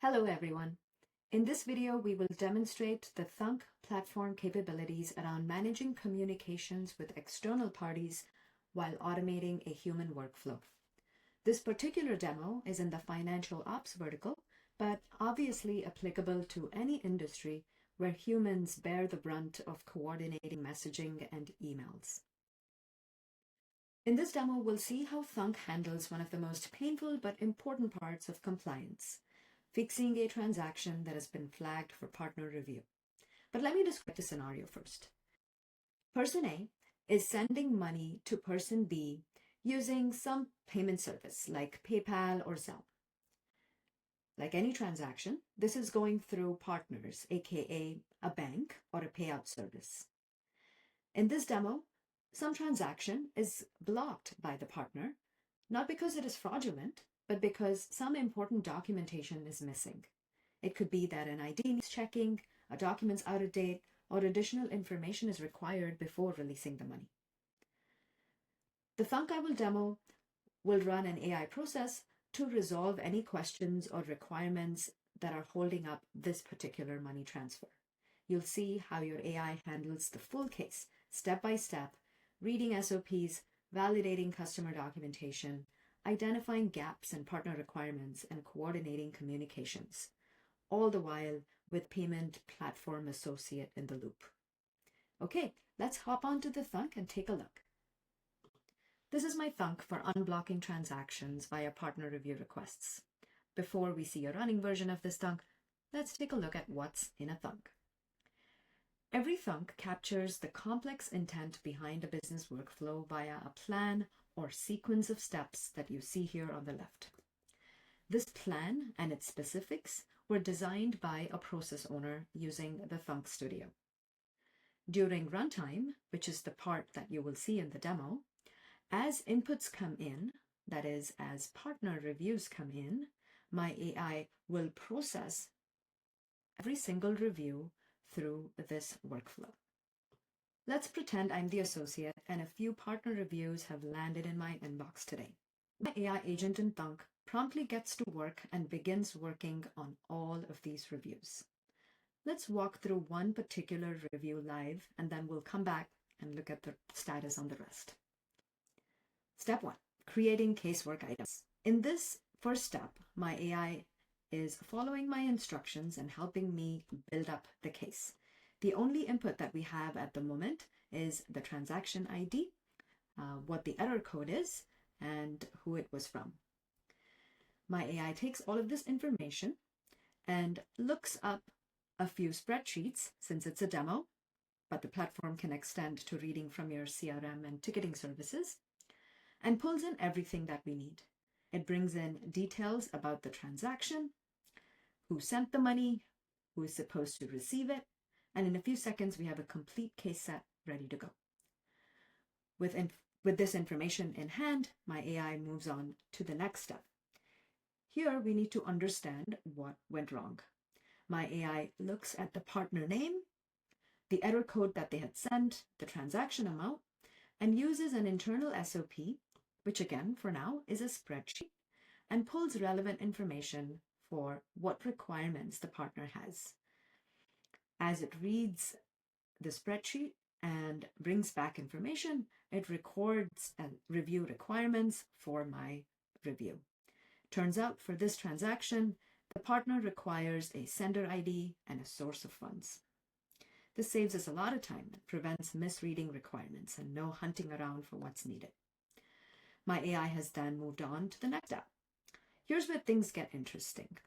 Hello everyone. In this video, we will demonstrate the Thunk platform capabilities around managing communications with external parties while automating a human workflow. This particular demo is in the financial ops vertical, but obviously applicable to any industry where humans bear the brunt of coordinating messaging and emails. In this demo, we'll see how Thunk handles one of the most painful but important parts of compliance, fixing a transaction that has been flagged for partner review. But let me describe the scenario first. Person A is sending money to person B using some payment service like PayPal or Zelle. Like any transaction, this is going through partners, aka a bank or a payout service. In this demo, some transaction is blocked by the partner, not because it is fraudulent, but because some important documentation is missing. It could be that an ID needs checking, a document's out of date, or additional information is required before releasing the money. The Thunk I will demo will run an AI process to resolve any questions or requirements that are holding up this particular money transfer. You'll see how your AI handles the full case, step by step, reading SOPs, validating customer documentation, identifying gaps in partner requirements, and coordinating communications, all the while with payment platform associate in the loop. Okay, let's hop onto the Thunk and take a look. This is my Thunk for unblocking transactions via partner review requests. Before we see a running version of this Thunk, let's take a look at what's in a Thunk. Every Thunk captures the complex intent behind a business workflow via a plan or sequence of steps that you see here on the left. This plan and its specifics were designed by a process owner using the Thunk Studio. During runtime, which is the part that you will see in the demo, as inputs come in, that is, as partner reviews come in, my AI will process every single review through this workflow. Let's pretend I'm the associate and a few partner reviews have landed in my inbox today. My AI agent in Thunk promptly gets to work and begins working on all of these reviews. Let's walk through one particular review live, and then we'll come back and look at the status on the rest. Step 1, creating casework items. In this first step, my AI is following my instructions and helping me build up the case. The only input that we have at the moment is the transaction ID, what the error code is, and who it was from. My AI takes all of this information and looks up a few spreadsheets, since it's a demo, but the platform can extend to reading from your CRM and ticketing services, and pulls in everything that we need. It brings in details about the transaction, who sent the money, who is supposed to receive it, and in a few seconds, we have a complete case set ready to go. With this information in hand, my AI moves on to the next step. Here, we need to understand what went wrong. My AI looks at the partner name, the error code that they had sent, the transaction amount, and uses an internal SOP, which again, for now, is a spreadsheet, and pulls relevant information for what requirements the partner has. As it reads the spreadsheet and brings back information, it records review requirements for my review. Turns out for this transaction, the partner requires a sender ID and a source of funds. This saves us a lot of time and prevents misreading requirements and no hunting around for what's needed. My AI has then moved on to the next step. Here's where things get interesting.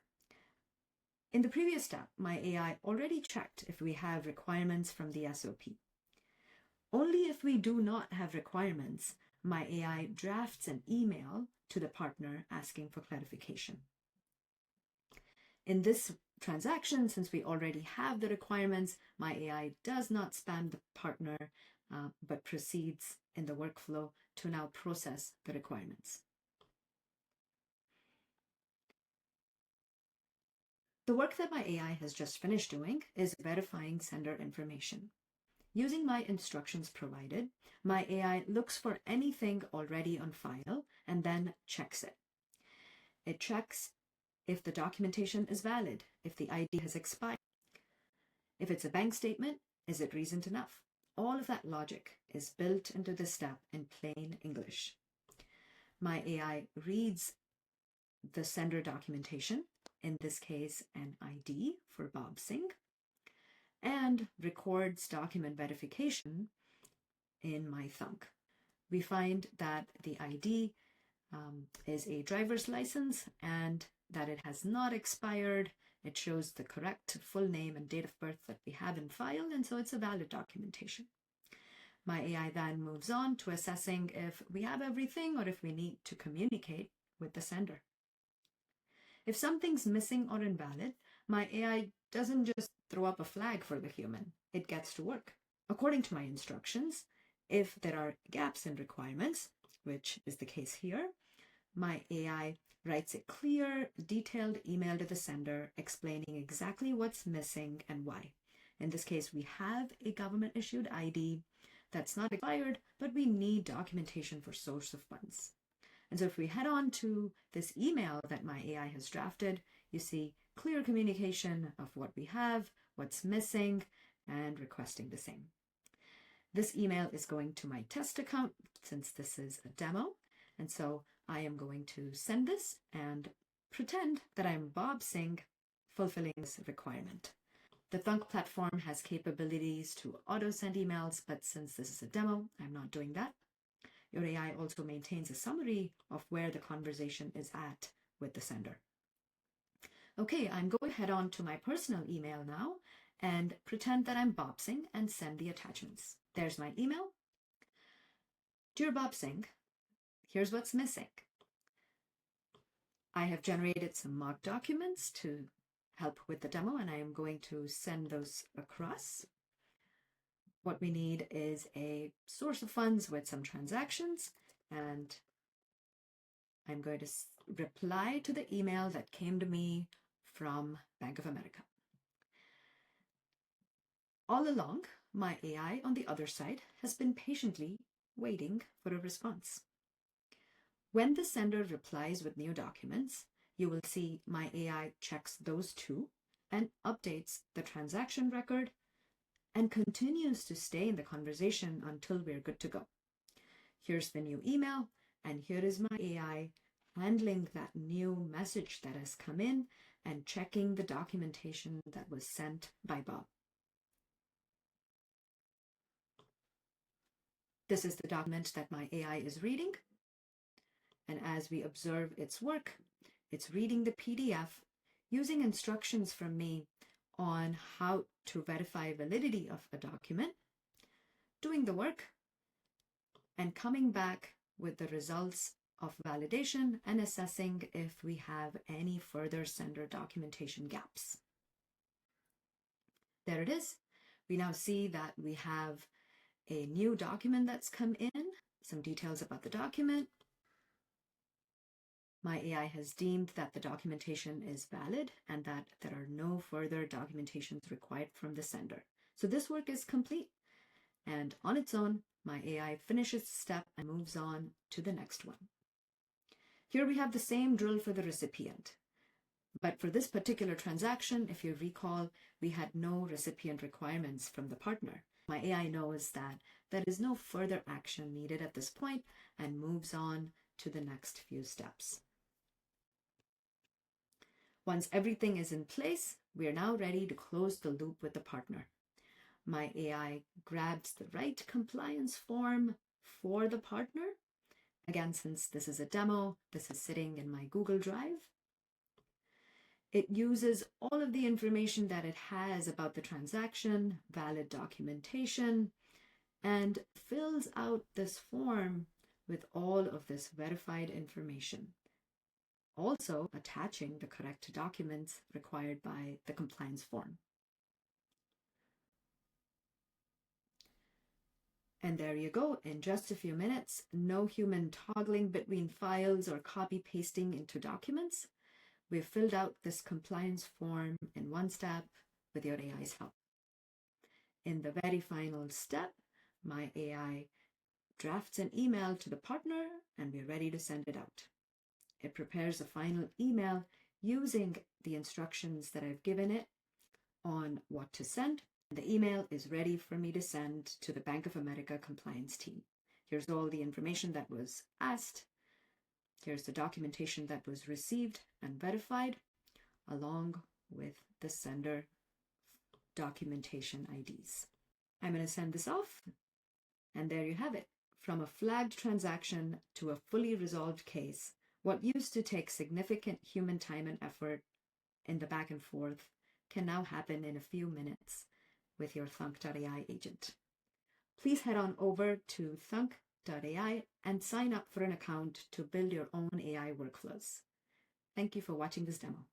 In the previous step, my AI already checked if we have requirements from the SOP. Only if we do not have requirements, my AI drafts an email to the partner asking for clarification. In this transaction, since we already have the requirements, my AI does not spam the partner, but proceeds in the workflow to now process the requirements. The work that my AI has just finished doing is verifying sender information. Using my instructions provided, my AI looks for anything already on file and then checks it. It checks if the documentation is valid, if the ID has expired. If it's a bank statement, is it recent enough? All of that logic is built into this step in plain English. My AI reads the sender documentation, in this case an ID for Bob Singh, and records document verification in my Thunk. We find that the ID is a driver's license and that it has not expired. It shows the correct full name and date of birth that we have in file, and so it's a valid documentation. My AI then moves on to assessing if we have everything or if we need to communicate with the sender. If something's missing or invalid, my AI doesn't just throw up a flag for the human. It gets to work. According to my instructions, if there are gaps in requirements, which is the case here, my AI writes a clear, detailed email to the sender explaining exactly what's missing and why. In this case, we have a government-issued ID that's not expired, but we need documentation for source of funds. And so if we head on to this email that my AI has drafted, you see clear communication of what we have, what's missing, and requesting the same. This email is going to my test account since this is a demo. And so I am going to send this and pretend that I'm Bob Singh fulfilling this requirement. The Thunk platform has capabilities to auto-send emails, but since this is a demo, I'm not doing that. Your AI also maintains a summary of where the conversation is at with the sender. Okay, I'm going to head on to my personal email now and pretend that I'm Bob Singh and send the attachments. There's my email. Dear Bob Singh, here's what's missing. I have generated some mock documents to help with the demo, and I am going to send those across. What we need is a source of funds with some transactions, and I'm going to reply to the email that came to me from Bank of America. All along, my AI on the other side has been patiently waiting for a response. When the sender replies with new documents, you will see my AI checks those two and updates the transaction record and continues to stay in the conversation until we're good to go. Here's the new email, and here is my AI handling that new message that has come in and checking the documentation that was sent by Bob. This is the document that my AI is reading. And as we observe its work, it's reading the PDF using instructions from me on how to verify validity of a document, doing the work, and coming back with the results of validation and assessing if we have any further sender documentation gaps. There it is. We now see that we have a new document that's come in, some details about the document. My AI has deemed that the documentation is valid and that there are no further documentations required from the sender. So this work is complete, and on its own, my AI finishes the step and moves on to the next one. Here we have the same drill for the recipient. But for this particular transaction, if you recall, we had no recipient requirements from the partner. My AI knows that there is no further action needed at this point and moves on to the next few steps. Once everything is in place, we are now ready to close the loop with the partner. My AI grabs the right compliance form for the partner. Again, since this is a demo, this is sitting in my Google Drive. It uses all of the information that it has about the transaction, valid documentation, and fills out this form with all of this verified information, also attaching the correct documents required by the compliance form. And there you go, in just a few minutes, no human toggling between files or copy pasting into documents. We've filled out this compliance form in one step with your AI's help. In the very final step, my AI drafts an email to the partner and we're ready to send it out. It prepares a final email using the instructions that I've given it on what to send. The email is ready for me to send to the Bank of America compliance team. Here's all the information that was asked. Here's the documentation that was received and verified, along with the sender documentation IDs. I'm going to send this off, and there you have it. From a flagged transaction to a fully resolved case, what used to take significant human time and effort in the back and forth can now happen in a few minutes with your Thunk.ai agent. Please head on over to Thunk.ai and sign up for an account to build your own AI workflows. Thank you for watching this demo.